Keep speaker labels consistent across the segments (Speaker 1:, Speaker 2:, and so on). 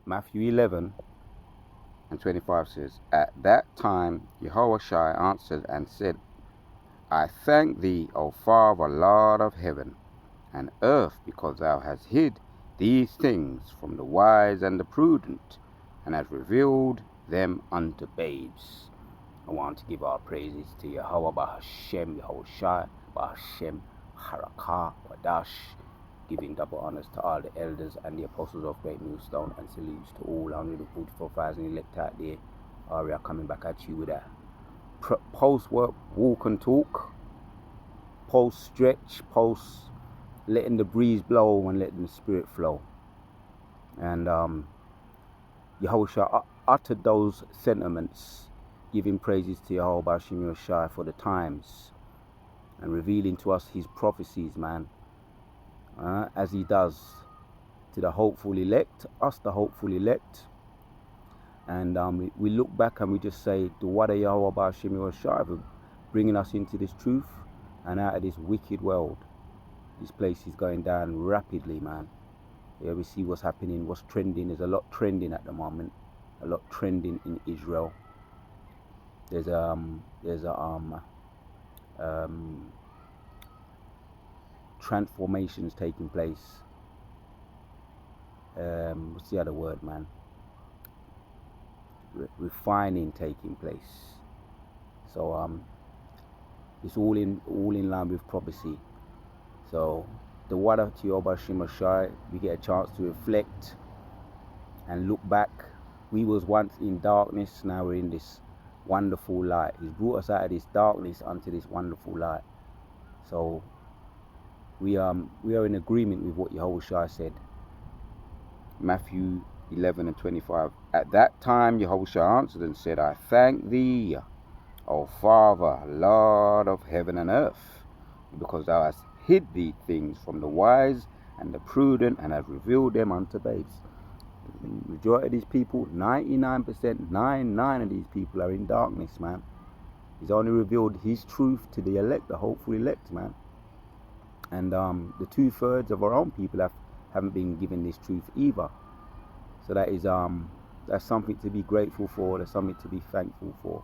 Speaker 1: Matthew 11 and 25 says, At that time Jehoshua answered and said, I thank thee, O Father, Lord of heaven and earth, because thou hast hid these things from the wise and the prudent, and hast revealed them unto babes. I want to give our praises to Yahweh Bahashem, Yahushai, Bahashem, Harakah, Wadash, giving double honors to all the elders and the apostles of Great Millstone, and salutes to all 144,000 elect out there. We are coming back at you with a post-work walk and talk, post-stretch, letting the breeze blow and letting the spirit flow. And Yahushua uttered those sentiments, giving praises to Yahweh Bashim Yoshai for the times, and revealing to us his prophecies, man, as he does to the hopeful elect, us the hopeful elect. And we look back and we just say, the word of Yahweh Bashim Yoshai for bringing us into this truth and out of this wicked world. This place is going down rapidly, man. Yeah, we see what's happening, what's trending. There's a lot trending at the moment, a lot trending in Israel. There's transformations taking place. What's the other word, man? Refining taking place. So it's all in line with prophecy. So the word of Jehovah Shemashai, we get a chance to reflect and look back. We was once in darkness, now we're in this wonderful light. He's brought us out of this darkness unto this wonderful light. So we are in agreement with what Yahushua said. Matthew 11 and 25. At that time Yahushua answered and said, I thank thee, O Father, Lord of heaven and earth, because thou hast hid these things from the wise and the prudent, and hast revealed them unto babes. The majority of these people, 99%, 99 of these people are in darkness, man. He's only revealed his truth to the elect, the hopeful elect, man. And the 2/3 of our own people haven't been given this truth either. So that is that's something to be grateful for. That's something to be thankful for.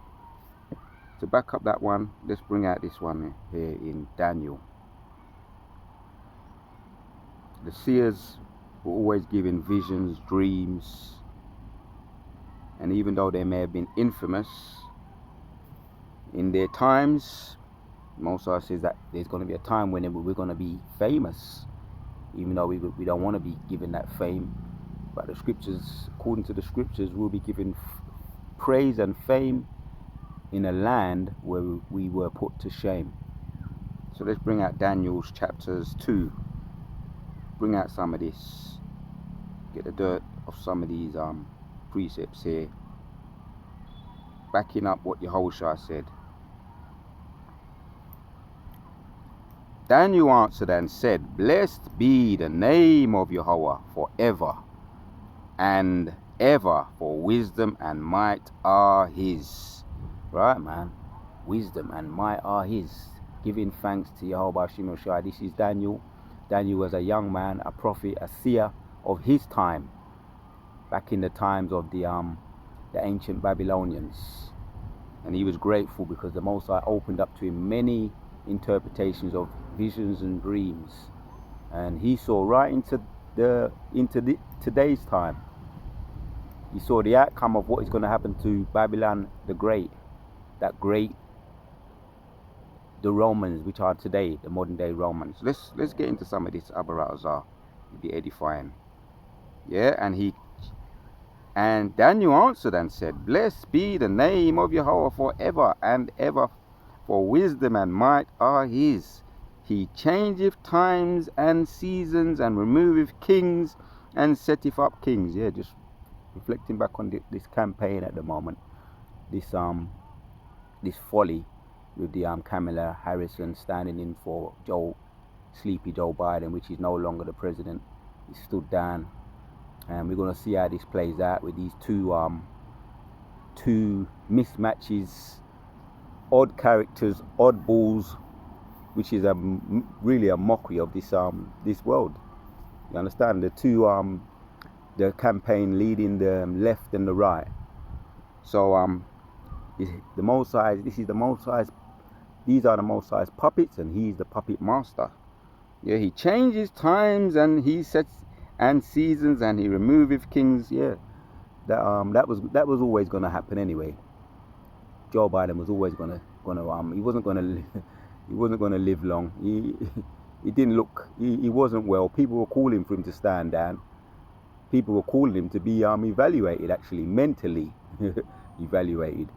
Speaker 1: To back up that one, let's bring out this one here in Daniel. The seers were always given visions, dreams, and even though they may have been infamous in their times, Moses says that there's going to be a time when we're going to be famous, even though we don't want to be given that fame. But the scriptures, according to the scriptures, we'll be given praise and fame in a land where we were put to shame. So let's bring out Daniel's chapters 2. Bring out some of this. Get the dirt of some of these precepts here, backing up what Yahushua said. Daniel answered and said, Blessed be the name of Yahweh forever and ever, for wisdom and might are his. Right, man? Wisdom and might are his. Giving thanks to Yahweh Shimoshai. This is Daniel. Daniel was a young man, a prophet, a seer of his time, back in the times of the ancient Babylonians. And he was grateful because the Most High opened up to him many interpretations of visions and dreams, and he saw right into today's time. He saw the outcome of what is going to happen to Babylon the Great, the Romans, which are today the modern day Romans. Let's get into some of this Abarazah. It'll be edifying. Yeah, and Daniel answered and said, Blessed be the name of Yahweh forever and ever, for wisdom and might are his. He changeth times and seasons, and removeth kings, and setteth up kings. Yeah, just reflecting back on this campaign at the moment. This folly with the Kamala Harris standing in for Sleepy Joe Biden, which is no longer the president. He stood down, and we're going to see how this plays out with these two mismatches, odd characters, oddballs, which is really a mockery of this world. You understand? The two the campaign leading the left and the right. So the Most High, this is the Most High. These are the Most High's puppets, and he's the puppet master. Yeah, he changes times and he sets and seasons and he removeth kings. Yeah, that was always gonna happen anyway. Joe Biden was always gonna he wasn't gonna he wasn't gonna live long. He didn't look, he wasn't well. People were calling for him to stand down. People were calling him to be evaluated, actually mentally evaluated.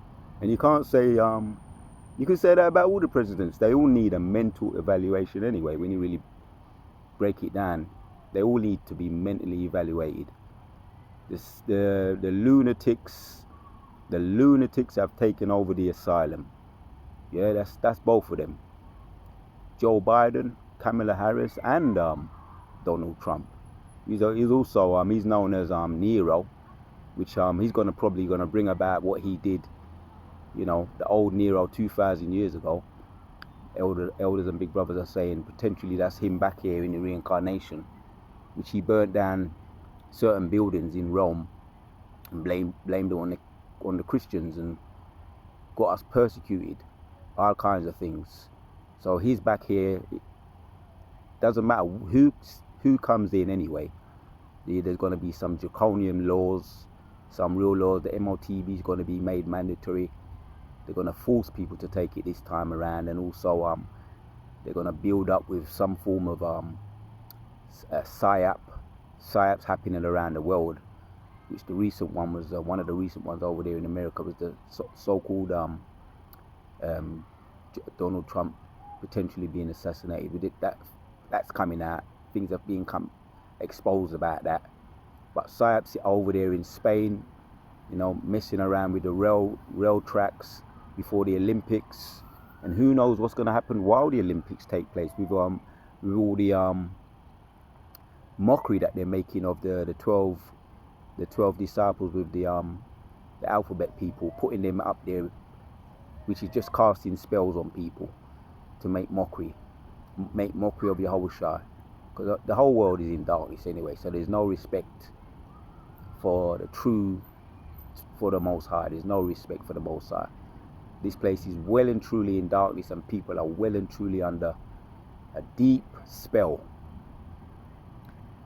Speaker 1: And you can't say you can say that about all the presidents. They all need a mental evaluation anyway. When you really break it down, they all need to be mentally evaluated. The lunatics have taken over the asylum. Yeah, that's both of them. Joe Biden, Kamala Harris, and Donald Trump. He's also he's known as Nero, which he's probably gonna bring about what he did. You know, the old Nero 2,000 years ago. Elders and big brothers are saying potentially that's him back here in the reincarnation, which he burnt down certain buildings in Rome and blamed it on the Christians and got us persecuted, all kinds of things. So he's back here. It doesn't matter who comes in anyway. There's going to be some draconian laws, some real laws. The MOTB is going to be made mandatory. They're going to force people to take it this time around, and also they're going to build up with some form of psyops happening around the world, which the recent one was one of the recent ones over there in America was the so-called Donald Trump potentially being assassinated. With it, that's coming out. Things are being exposed about that. But psyops over there in Spain, you know, messing around with the rail tracks before the Olympics, and who knows what's going to happen while the Olympics take place with all the mockery that they're making of the 12 disciples with the alphabet people, putting them up there, which is just casting spells on people to make mockery of Yahushua, because the whole world is in darkness anyway. So there's no respect for the Most High. There's no respect for the Most High. This place is well and truly in darkness, and people are well and truly under a deep spell.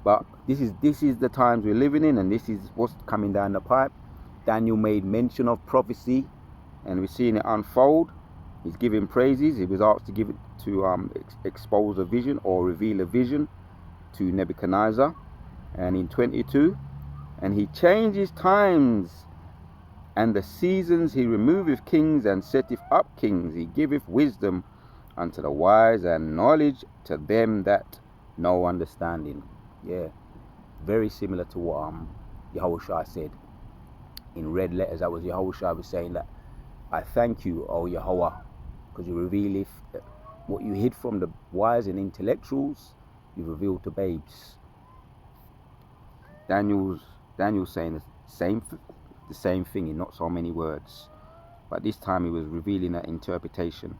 Speaker 1: But this is the times we're living in, and this is what's coming down the pipe. Daniel made mention of prophecy, and we're seeing it unfold. He's giving praises. He was asked to give it to expose a vision or reveal a vision to Nebuchadnezzar, and in 22, and he changes times and the seasons, he removeth kings and setteth up kings. He giveth wisdom unto the wise and knowledge to them that know understanding. Yeah, very similar to what Yahushua said in red letters. That was Yahushua was saying that I thank you, O Yahweh, because you revealeth what you hid from the wise and intellectuals, you revealed to babes. Daniel's saying the same thing in not so many words, but this time he was revealing an interpretation,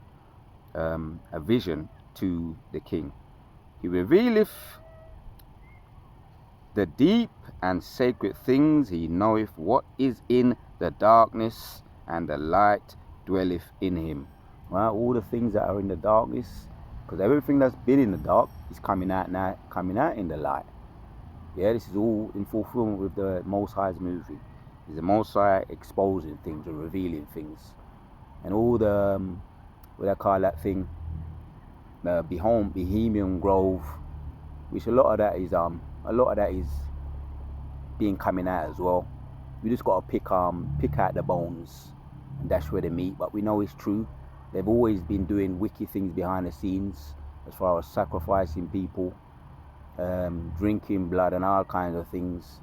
Speaker 1: a vision to the king. He revealeth the deep and sacred things. He knoweth what is in the darkness, and the light dwelleth in him. Well, all the things that are in the darkness, because everything that's been in the dark is coming out now, coming out in the light. Yeah, this is all in fulfillment with the Most High's movie. Is the Most High exposing things or revealing things, and all the what I call that thing, Bohemian Grove, which a lot of that is being coming out as well. We just gotta pick out the bones, and that's where they meet. But we know it's true. They've always been doing wicked things behind the scenes, as far as sacrificing people, drinking blood, and all kinds of things.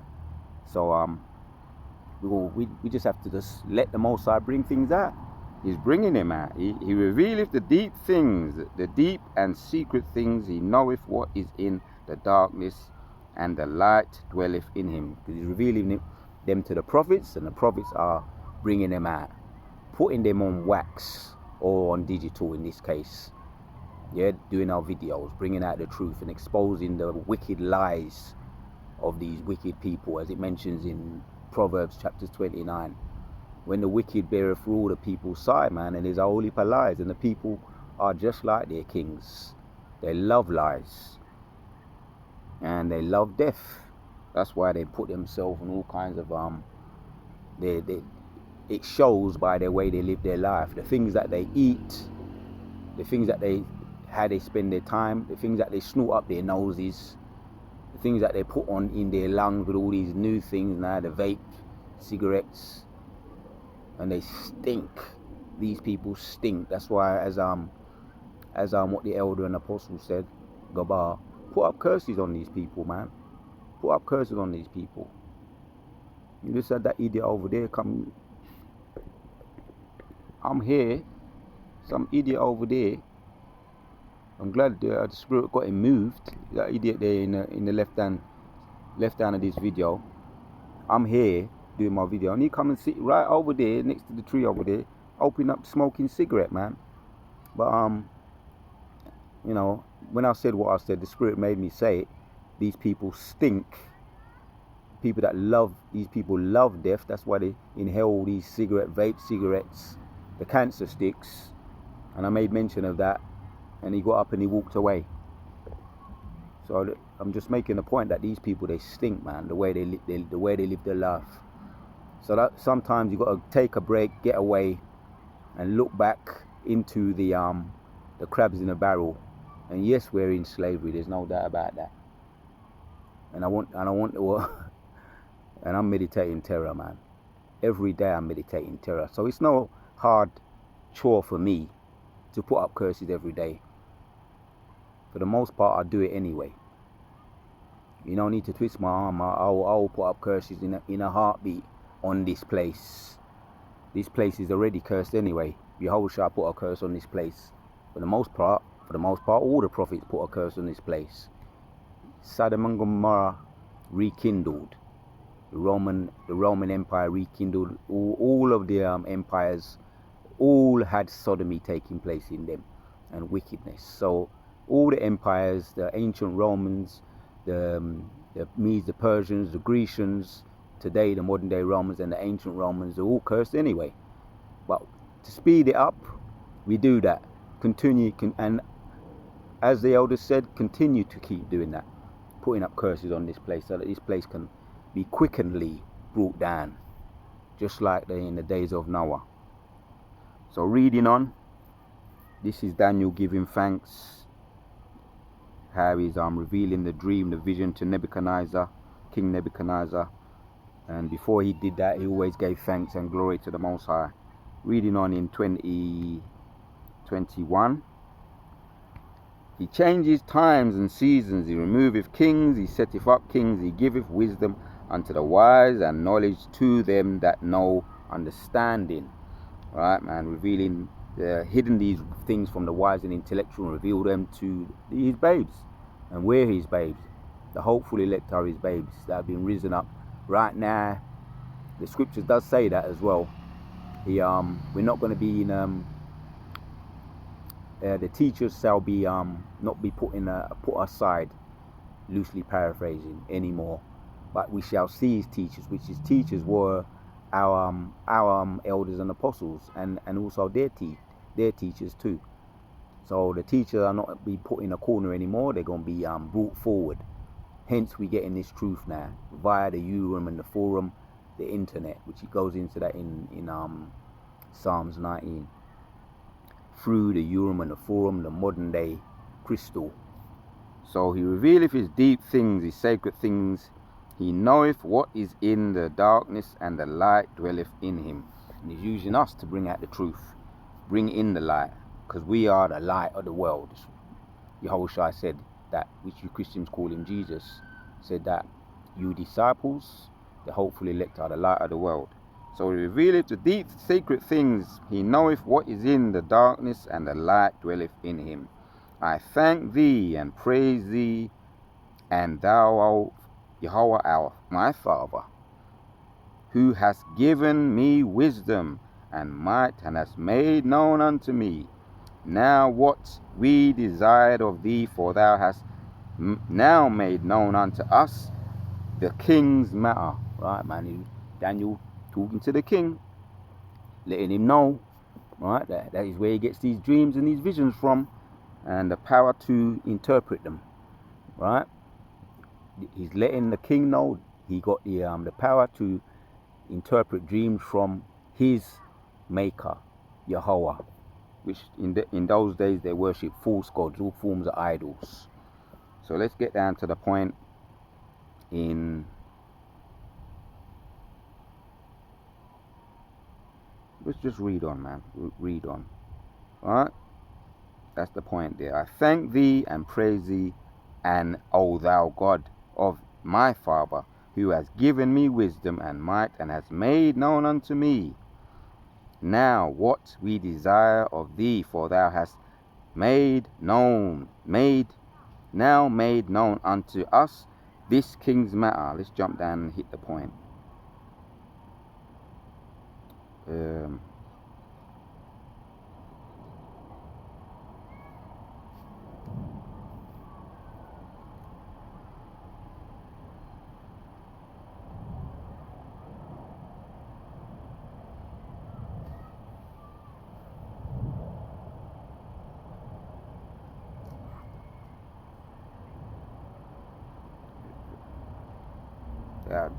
Speaker 1: So we just have to just let the Most High bring things out. He's bringing them out. He revealeth the deep things, the deep and secret things. He knoweth what is in the darkness, and the light dwelleth in him. Because he's revealing them to the prophets, and the prophets are bringing them out, putting them on wax or on digital in this case. Yeah, doing our videos, bringing out the truth and exposing the wicked lies of these wicked people, as it mentions in Proverbs chapter 29. When the wicked beareth rule, the people sigh, man, and there's a whole heap of lies, and the people are just like their kings. They love lies, and they love death. That's why they put themselves in all kinds of it shows by the way they live their life, the things that they eat, the things that how they spend their time, the things that they snort up their noses, the things that they put on in their lungs with all these new things now, the vape, cigarettes, and they stink. These people stink. That's why, as what the elder and apostle said, Gabar, put up curses on these people, man. Put up curses on these people. You just had that idiot over there come. I'm here. Some idiot over there. I'm glad the spirit got him moved. That idiot there in the left hand of this video. I'm here doing my video, and he come and sit right over there next to the tree over there, opening up, smoking cigarette, man. But you know, when I said what I said, the spirit made me say it. These people stink. People that love, these people love death. That's why they inhale these vape cigarettes, the cancer sticks. And I made mention of that, and he got up and he walked away. So I'm just making a point that these people, they stink, man. The way they live their life. So that sometimes you got to take a break, get away, and look back into the crabs in a barrel. And yes, we're in slavery. There's no doubt about that. And I'm meditating terror, man. Every day I'm meditating terror. So it's no hard chore for me to put up curses every day. For the most part, I do it anyway. You don't need to twist my arm. I'll put up curses in a heartbeat on this place. This place is already cursed anyway. Behold, shall I put a curse on this place? For the most part, all the prophets put a curse on this place. Sodom and Gomorrah rekindled. The Roman Empire rekindled. All of the empires, all had sodomy taking place in them, and wickedness. So all the empires, the ancient Romans, the Medes, the Persians, the Grecians, today the modern day Romans and the ancient Romans, are all cursed anyway. But to speed it up, we do that. And as the elders said, continue to keep doing that, putting up curses on this place so that this place can be quickenedly brought down, just like in the days of Noah. So reading on, this is Daniel giving thanks, how he's revealing the dream, the vision to Nebuchadnezzar, King Nebuchadnezzar. And before he did that, he always gave thanks and glory to the Most High. Reading on in 20:21. He changes times and seasons, he removeth kings, he setteth up kings, he giveth wisdom unto the wise and knowledge to them that know understanding. Right, man, revealing, hidden these things from the wise and intellectual, and reveal them to his babes. And we're his babes. The hopeful elect are his babes that have been risen up. Right now, the scriptures does say that as well. We're not going to be in the teachers shall be not be put aside, loosely paraphrasing, anymore, but we shall see his teachers, which his teachers were our elders and apostles, and also their teachers too. So the teachers are not be put in a corner anymore. They're going to be brought forward. Hence we get in this truth now via the Urim and the Forum, the internet, which he goes into that in Psalms 19. Through the Urim and the Forum, the modern day crystal. So he revealeth his deep things, his sacred things. He knoweth what is in the darkness, and the light dwelleth in him. And he's using us to bring out the truth, bring in the light, because we are the light of the world. Yahushua said that, which you Christians call him Jesus, said that you disciples, the hopeful elect, are the light of the world. So he revealeth the deep sacred things. He knoweth what is in the darkness, and the light dwelleth in him. I thank thee and praise thee, and thou, O Yahweh, my Father, who hast given me wisdom and might, and hast made known unto me now what we desired of thee, for thou hast now made known unto us the king's matter, right, man? Daniel talking to the king, letting him know, right, that is where he gets these dreams and these visions from, and the power to interpret them, right? He's letting the king know he got the power to interpret dreams from his maker, Yahweh, which in those days they worship false gods, all forms of idols. So let's get down to the point in let's just read on, man. Read on. Alright? That's the point there. I thank thee and praise thee, and O thou God of my father, who has given me wisdom and might, and has made known unto me now what we desire of thee, for thou hast made known unto us this king's matter. Let's jump down and hit the point.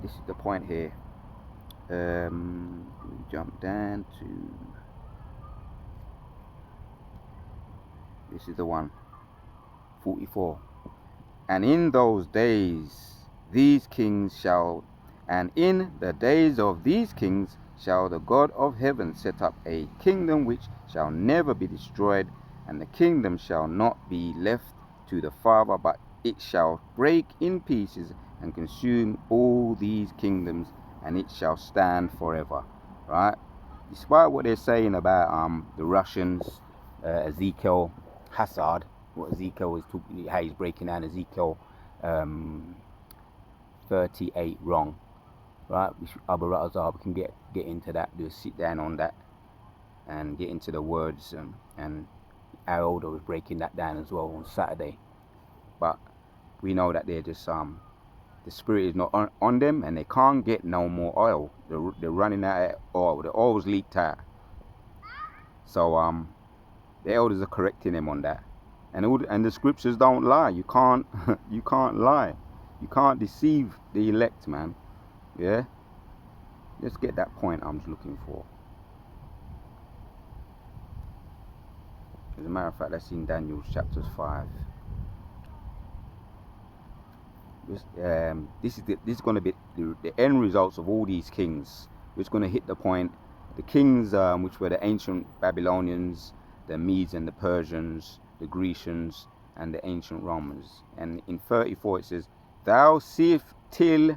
Speaker 1: This is the point here. We jump down to, this is the one, 44. And in those days these kings shall, and in the days of these kings shall the God of heaven set up a kingdom which shall never be destroyed, and the kingdom shall not be left to the Father, but it shall break in pieces and consume all these kingdoms, and it shall stand forever. Right? Despite what they're saying about the Russians, Ezekiel Hassad, what Ezekiel is talking, how he's breaking down Ezekiel 38 wrong, right? We can get into that, do a sit down on that, and get into the words, and our elder was breaking that down as well on Saturday. But we know that they're just the spirit is not on them, and they can't get no more oil. They're running out of oil. The oil's leaked out. So the elders are correcting them on that. And the scriptures don't lie. You can't you can't lie. You can't deceive the elect, man. Yeah? Let's get that point I'm looking for. As a matter of fact, that's in Daniel chapters 5. This is going to be the end results of all these kings. We're just going to hit the point. The kings, which were the ancient Babylonians, the Medes and the Persians, the Grecians, and the ancient Romans. And in 34 it says, thou seest till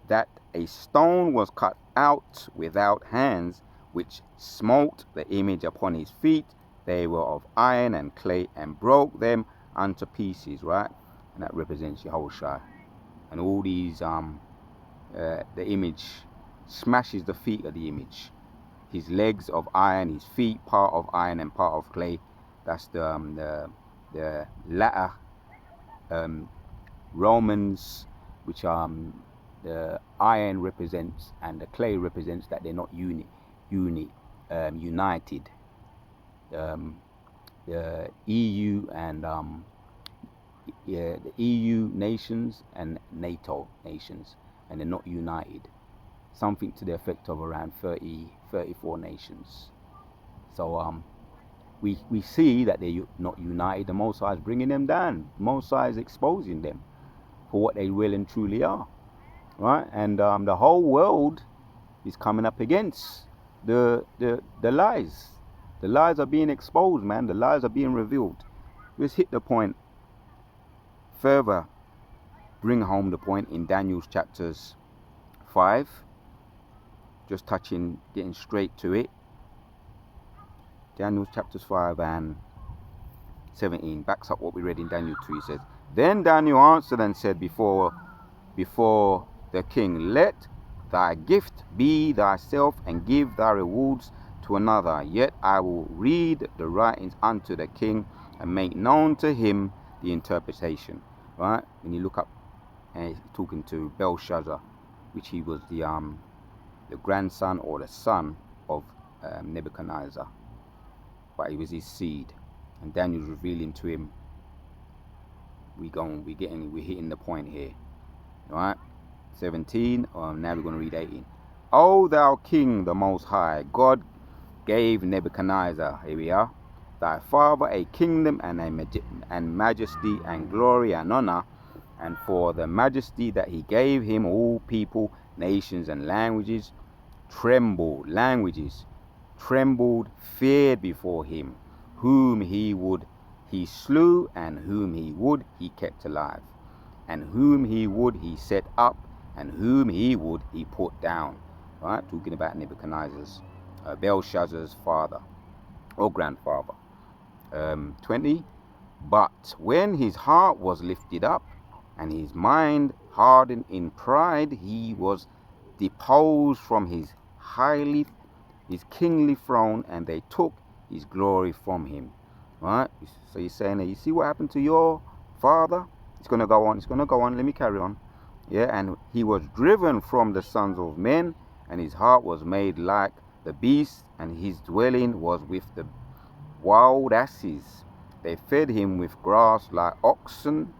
Speaker 1: that a stone was cut out without hands, which smote the image upon his feet. They were of iron and clay, and broke them unto pieces, right? And that represents Yahushua. And all these, the image smashes the feet of the image. His legs of iron, his feet part of iron and part of clay. That's the latter Romans, which the iron represents and the clay represents that they're not united. The EU and the EU nations and NATO nations, and they're not united. Something to the effect of around 34 nations. So we see that they're not united. The Most High is bringing them down. The Most High is exposing them for what they really and truly are, right? And the whole world is coming up against the lies. The lies are being exposed, man. The lies are being revealed. Let's hit the point further. Bring home the point in Daniel's chapters 5. Just touching, getting straight to it. Daniel chapters 5 and 17 backs up what we read in Daniel 2. He says, then Daniel answered and said before the king, let thy gift be thyself, and give thy rewards to another. Yet I will read the writings unto the king, and make known to him the interpretation. Right? When you look up and he's talking to Belshazzar, which he was the grandson or the son of Nebuchadnezzar, but he was his seed. And Daniel's revealing to him. We're hitting the point here, right? 17. Now we're going to read 18. O thou King, the Most High, God gave Nebuchadnezzar, here we are, thy father a kingdom and majesty and glory and honor, and for the majesty that he gave him, all people, nations, and languages trembled, feared before him. Whom he would, he slew, and whom he would, he kept alive, and whom he would, he set up, and whom he would, he put down. Right, talking about Nebuchadnezzar's, Belshazzar's father or grandfather. 20. But when his heart was lifted up, and his mind hardened in pride, he was deposed from his kingly throne, and they took his glory from him. Right? So he's saying that, you see what happened to your father? It's going to go on. Let me carry on. Yeah, and he was driven from the sons of men, and his heart was made like the beasts, and his dwelling was with the wild asses. They fed him with grass like oxen,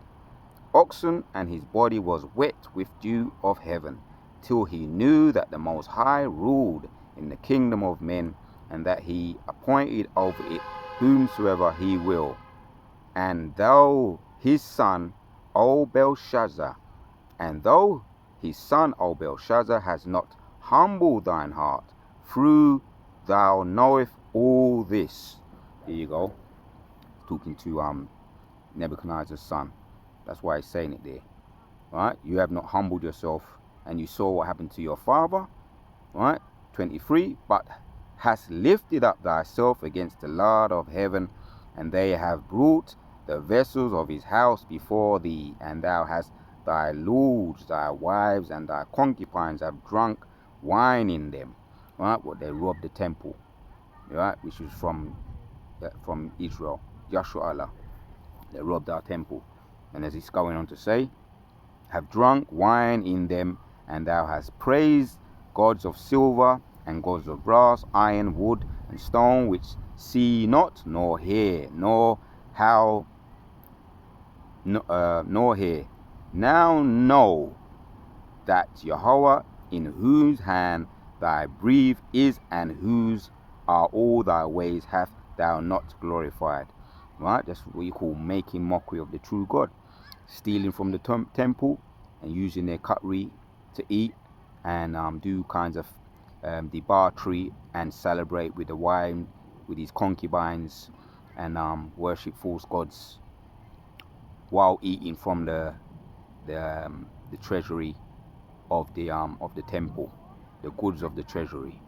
Speaker 1: and his body was wet with dew of heaven, till he knew that the Most High ruled in the kingdom of men, and that he appointed over it whomsoever he will. And thou his son, O Belshazzar, has not humbled thine heart, through thou knowest all this. Here you go, talking to Nebuchadnezzar's son. That's why he's saying it there. Right? You have not humbled yourself, and you saw what happened to your father. Right? 23. But hast lifted up thyself against the Lord of heaven, and they have brought the vessels of his house before thee, and thou hast thy lords, thy wives, and thy concubines have drunk wine in them. Right? What they robbed the temple, right? Which was from Israel, Yahshua Allah. They robbed our temple. And as he's going on to say, have drunk wine in them, and thou hast praised gods of silver, and gods of brass, iron, wood, and stone, which see not, nor hear, nor hear. Now know that Jehovah, in whose hand thy breath is, and whose are all thy ways, hath thou not glorified. Right? That's what you call making mockery of the true God. Stealing from the temple and using their cutlery to eat, and do kinds of debauchery and celebrate with the wine, with his concubines, and worship false gods while eating from the treasury of the temple, the goods of the treasury.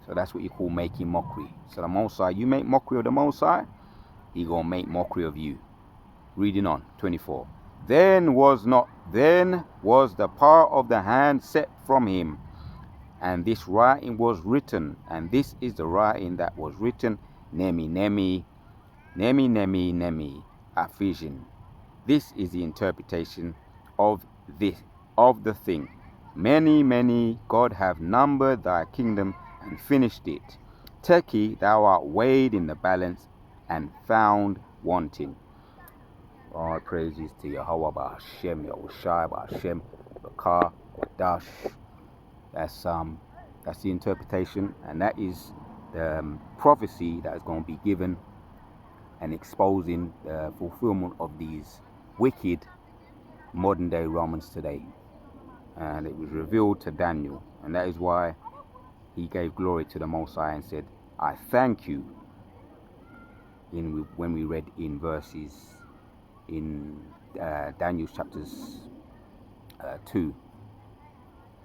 Speaker 1: So that's what you call making mockery. So the Most High, you make mockery of the Most High, he gonna make mockery of you. Reading on, 24. Then was the part of the hand set from him, and this writing was written, and this is the writing that was written, Nemi, Nemi, Nemi, Nemi, Nemi, Aphision. This is the interpretation of the thing. Many, many, God have numbered thy kingdom and finished it. Teki, thou art weighed in the balance and found wanting. All praises to Yahweh Ba'Hashem, Yahushai Ba'Hashem, Bakar, Dash. That's the interpretation, and that is the prophecy that is going to be given and exposing the fulfillment of these wicked modern day Romans today. And it was revealed to Daniel, and that is why he gave glory to the Most High and said, I thank you, when we read in verses in Daniel chapters 2,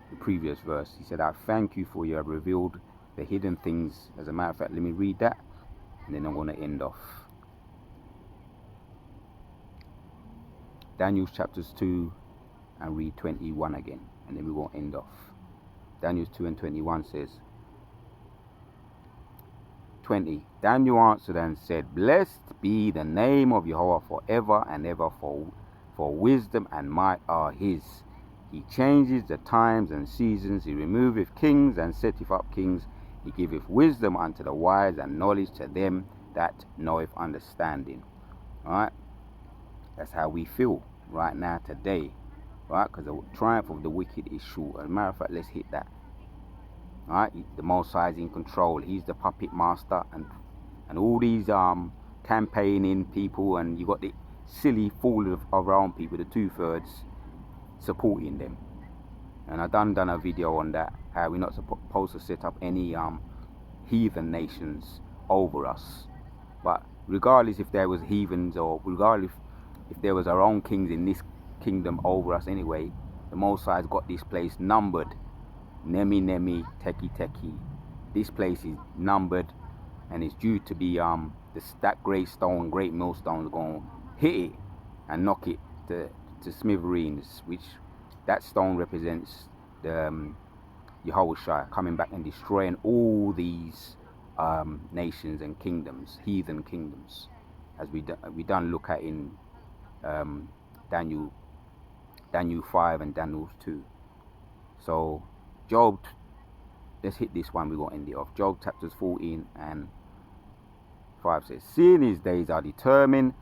Speaker 1: the previous verse. He said, I thank you for you have revealed the hidden things. As a matter of fact, let me read that, and then I'm going to end off. Daniel chapters 2 and read 21 again, and then we will end off. Daniel 2 and 21 says, 20. Daniel answered and said, Blessed be the name of Jehovah forever and ever, for for wisdom and might are his. He changes the times and seasons. He removeth kings and setteth up kings. He giveth wisdom unto the wise and knowledge to them that knoweth understanding. Alright? That's how we feel right now today. Right? Because the triumph of the wicked is short. As a matter of fact, let's hit that. Alright? The Most High is in control. He's the puppet master, and all these campaigning people, and you got the silly fool of around people, the 2/3 supporting them. And I done a video on that, how we're not supposed to set up any heathen nations over us. But regardless if there was heathens, or regardless if there was our own kings in this kingdom over us anyway, the Most High's got this place numbered. Nemi Nemi Teki Teki. This place is numbered, and it's due to be that great stone, great millstone, is going to hit it and knock it to smithereens, which that stone represents the Yahushua coming back and destroying all these nations and kingdoms, heathen kingdoms, as we done look at in Daniel 5 and Daniel 2. So Job, let's hit this one, we're going to end it off. Job chapters 14 and 5 says, seeing his days are determined,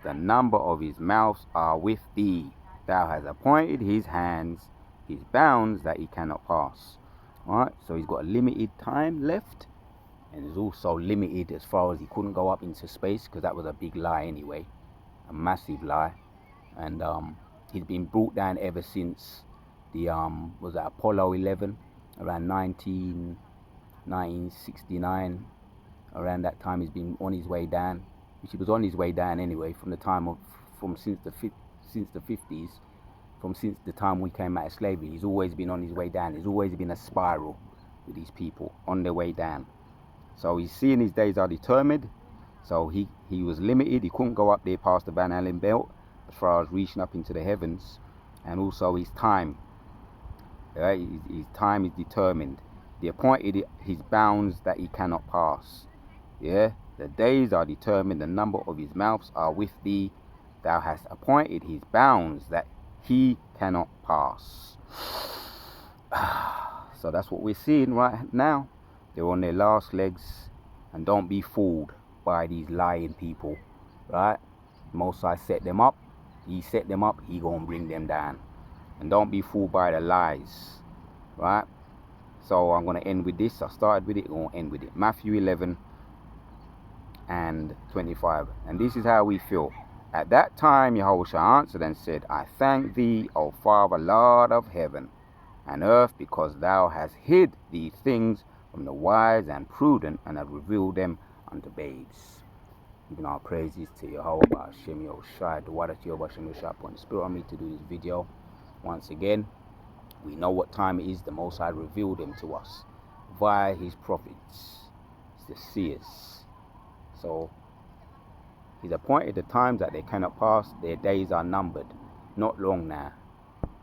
Speaker 1: the number of his mouths are with thee. Thou hast appointed his hands, his bounds that he cannot pass. Alright, so he's got a limited time left, and he's also limited as far as he couldn't go up into space, because that was a big lie anyway, a massive lie. And he's been brought down ever since the was that Apollo 11 around 1969. Around that time he's been on his way down, which he was on his way down anyway from the time of since the 50s, since the time we came out of slavery. He's always been on his way down. There's always been a spiral with these people on their way down. So he's seeing his days are determined. So he was limited. He couldn't go up there past the Van Allen belt as far as reaching up into the heavens. And also his time, right? His time is determined. He appointed his bounds that he cannot pass. Yeah, the days are determined, the number of his mouths are with thee. Thou hast appointed his bounds that he cannot pass. So that's what we're seeing right now. They're on their last legs, and don't be fooled by these lying people, right? Most High set them up. He set them up, he gonna bring them down. And don't be fooled by the lies, right? So I'm gonna end with this. I started with it, I'm gonna end with it. Matthew 11 and 25. And this is how we feel. At that time Yahushua answered and said, I thank thee, O Father, Lord of heaven and earth, because thou hast hid these things from the wise and prudent, and have revealed them unto babes. Giving our praises to Yahweh Hashem Yahushua, the water to Yahweh Hashem Yahushua, upon the spirit on me to do this video. Once again, we know what time it is. The Most High revealed them to us via his prophets, the seers. So he's appointed the times that they cannot pass. Their days are numbered, not long now.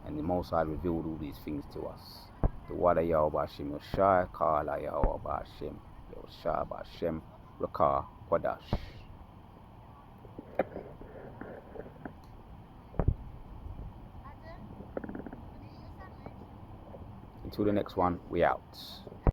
Speaker 1: And the Most High revealed all these things to us. The water Yahweh Hashem Yahushua, Kala Yahweh Hashem Yahushua Hashem Rakah Quadash. Until the next one, we out.